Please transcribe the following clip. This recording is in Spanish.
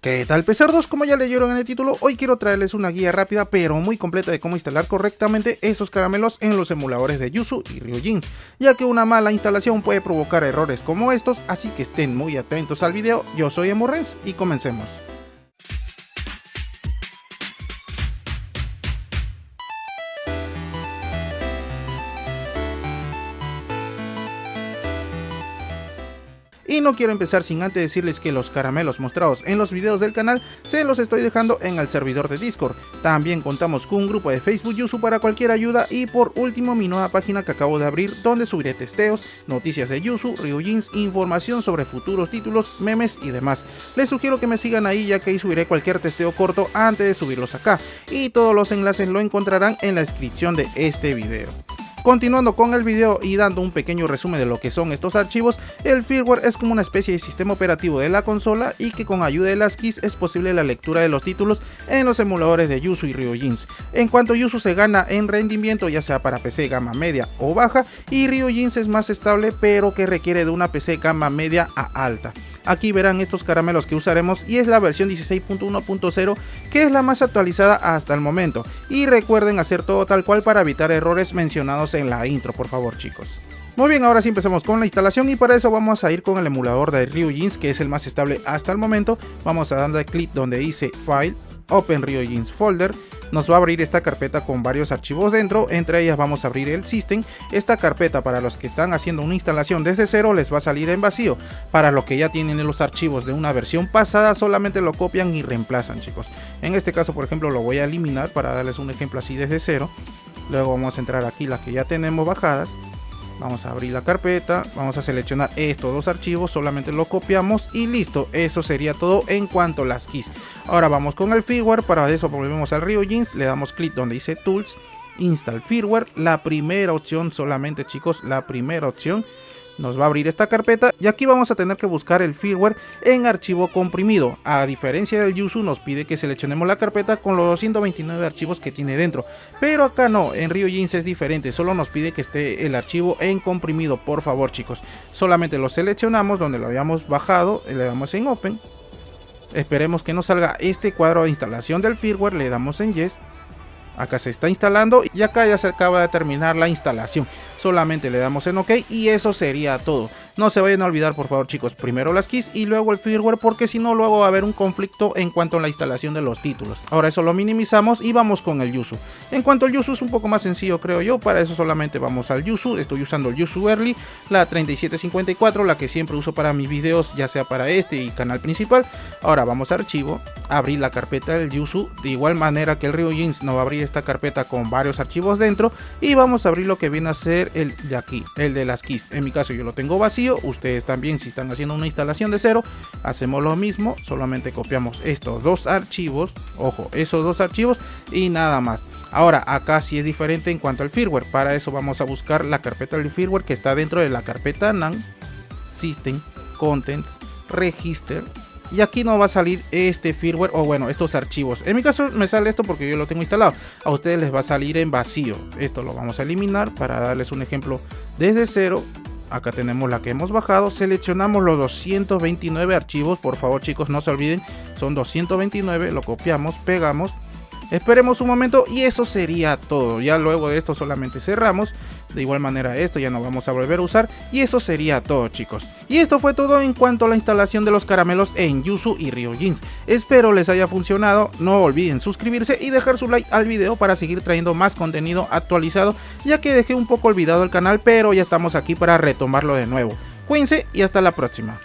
¿Qué tal pesardos? Como ya leyeron en el título, hoy quiero traerles una guía rápida pero muy completa de cómo instalar correctamente esos caramelos en los emuladores de Yuzu y Ryujins, ya que una mala instalación puede provocar errores como estos, así que estén muy atentos al video. Yo soy Emurrens y comencemos. Y no quiero empezar sin antes decirles que los caramelos mostrados en los videos del canal se los estoy dejando en el servidor de Discord. También contamos con un grupo de Facebook Yuzu para cualquier ayuda, y por último mi nueva página que acabo de abrir donde subiré testeos, noticias de Yuzu, Ryujins, información sobre futuros títulos, memes y demás. Les sugiero que me sigan ahí, ya que ahí subiré cualquier testeo corto antes de subirlos acá, y todos los enlaces lo encontrarán en la descripción de este video. Continuando con el video y dando un pequeño resumen de lo que son estos archivos, el firmware es como una especie de sistema operativo de la consola, y que con ayuda de las keys es posible la lectura de los títulos en los emuladores de Yuzu y Ryujins. En cuanto Yuzu se gana en rendimiento, ya sea para PC gama media o baja, y Ryujins es más estable pero que requiere de una PC gama media a alta. Aquí verán estos caramelos que usaremos, y es la versión 16.1.0 que es la más actualizada hasta el momento, y recuerden hacer todo tal cual para evitar errores mencionados en la intro, por favor chicos. Muy bien, ahora sí empezamos con la instalación, y para eso vamos a ir con el emulador de Ryujins, que es el más estable hasta el momento. Vamos a darle clic donde dice File, Open Ryujins Folder. Nos va a abrir esta carpeta con varios archivos dentro, entre ellas vamos a abrir el System. Esta carpeta, para los que están haciendo una instalación desde cero, les va a salir en vacío. Para los que ya tienen los archivos de una versión pasada, solamente lo copian y reemplazan, chicos. En este caso, por ejemplo, lo voy a eliminar para darles un ejemplo así desde cero. Luego vamos a entrar aquí las que ya tenemos bajadas. Vamos a abrir la carpeta, vamos a seleccionar estos dos archivos, solamente lo copiamos y listo. Eso sería todo en cuanto a las keys. Ahora vamos con el firmware. Para eso volvemos al Ryujins, le damos clic donde dice Tools, Install Firmware, la primera opción solamente, chicos, la primera opción. Nos va a abrir esta carpeta, y aquí vamos a tener que buscar el firmware en archivo comprimido. A diferencia del Yuzu, nos pide que seleccionemos la carpeta con los 229 archivos que tiene dentro, pero acá no, en Ryujins es diferente, solo nos pide que esté el archivo en comprimido. Por favor chicos, solamente lo seleccionamos donde lo habíamos bajado, le damos en Open, esperemos que nos salga este cuadro de instalación del firmware, le damos en Yes. Acá se está instalando y acá ya se acaba de terminar la instalación. Solamente le damos en OK y eso sería todo. No se vayan a olvidar, por favor chicos, primero las keys y luego el firmware, porque si no luego va a haber un conflicto en cuanto a la instalación de los títulos. Ahora eso lo minimizamos y vamos con el Yuzu. En cuanto al Yuzu es un poco más sencillo, creo yo. Para eso solamente vamos al Yuzu. Estoy usando el Yuzu Early, la 3754, la que siempre uso para mis videos, ya sea para este y canal principal. Ahora vamos a archivo, abrir la carpeta del Yuzu, de igual manera que el Ryujins nos va a abrir esta carpeta con varios archivos dentro, y vamos a abrir lo que viene a ser el de aquí, el de las keys. En mi caso yo lo tengo vacío, ustedes también, si están haciendo una instalación de cero, hacemos lo mismo, solamente copiamos estos dos archivos, ojo, esos dos archivos y nada más. Ahora acá sí es diferente en cuanto al firmware. Para eso vamos a buscar la carpeta del firmware que está dentro de la carpeta NAND, System, Contents, Register, y aquí nos va a salir este firmware, o bueno, estos archivos. En mi caso me sale esto porque yo lo tengo instalado, a ustedes les va a salir en vacío. Esto lo vamos a eliminar para darles un ejemplo desde cero. Acá tenemos la que hemos bajado, seleccionamos los 229 archivos, por favor chicos no se olviden, son 229, lo copiamos, pegamos, esperemos un momento y eso sería todo. Ya luego de esto solamente cerramos. De igual manera esto ya no vamos a volver a usar, y eso sería todo chicos. Y esto fue todo en cuanto a la instalación de los caramelos en Yuzu y Ryujins. Espero les haya funcionado. No olviden suscribirse y dejar su like al video para seguir trayendo más contenido actualizado, ya que dejé un poco olvidado el canal, pero ya estamos aquí para retomarlo de nuevo. Cuídense y hasta la próxima.